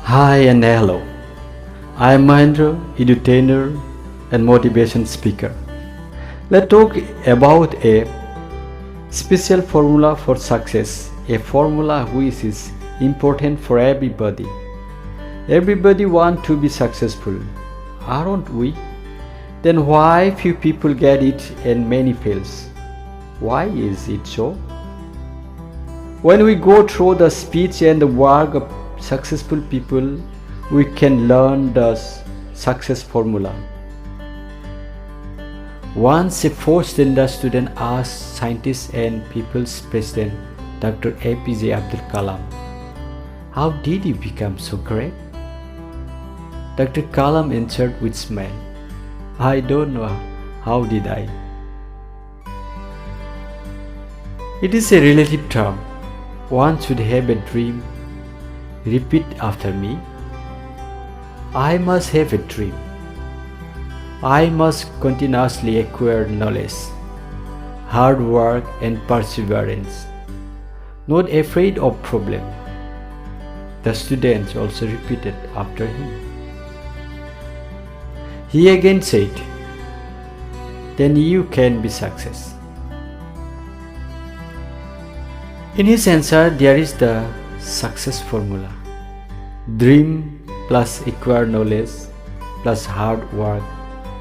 Hi and hello. I am Mahendra, edutainer and motivation speaker. Let's talk about a special formula for success, a formula which is important for everybody. Everybody wants to be successful, aren't we? Then why few people get it and many fails? Why is it so? When we go through the speech and the work of successful people, we can learn the success formula. Once a 4th standard student asked scientist and people's president Dr. APJ Abdul Kalam, how did he become so great? Dr. Kalam answered with smile, I don't know how did I. It is a relative term. One should have a dream. Repeat after me. I must have a dream. I must continuously acquire knowledge, hard work and perseverance. Not afraid of problem. The students also repeated after him. He again said, then you can be success. In his answer, there is the success formula. Dream plus acquired knowledge plus hard work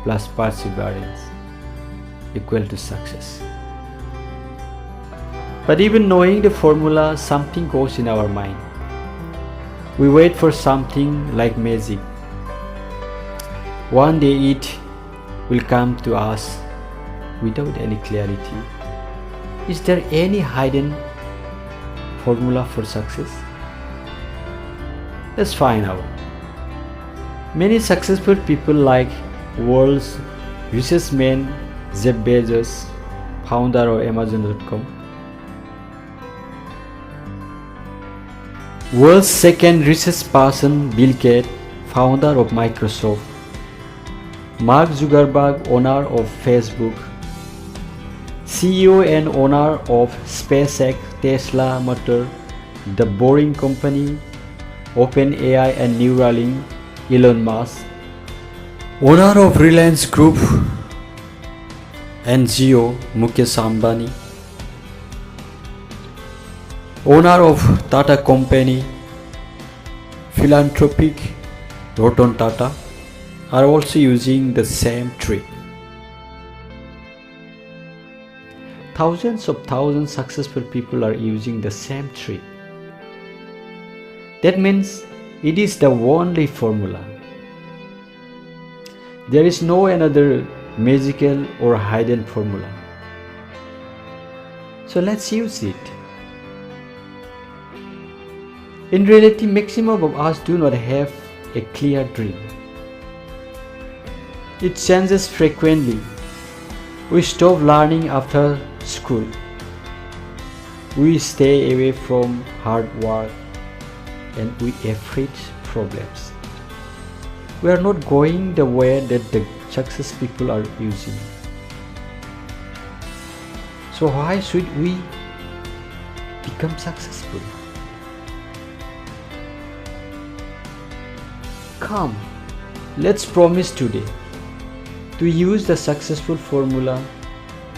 plus perseverance equal to success. But even knowing the formula, something goes in our mind. We wait for something like magic. One day it will come to us without any clarity. Is there any hidden formula for success? Let's find out. Many successful people like world's richest man Jeff Bezos, founder of Amazon.com, world's second richest person Bill Gates, founder of Microsoft, Mark Zuckerberg, owner of Facebook, CEO and owner of SpaceX, Tesla Motor, The Boring Company, OpenAI and Neuralink, Elon Musk, owner of Reliance Group and Jio, Mukesh Ambani, owner of Tata Company, philanthropic Ratan Tata, are also using the same trick. Thousands successful people are using the same trick. That means it is the only formula. There is no another magical or hidden formula. So let's use it. In reality, maximum of us do not have a clear dream. It changes frequently. We stop learning after school. We stay away from hard work and we afraid problems. We are not going the way that the success people are using. So why should we become successful? Come, let's promise today to use the successful formula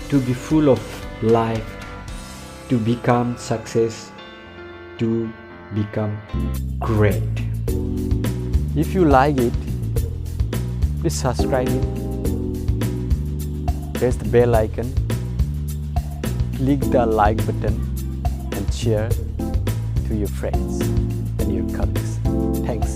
to be full of life, to become success, to become great. If you like it, please subscribe it, press the bell icon, click the like button and share to your friends and your colleagues. Thanks.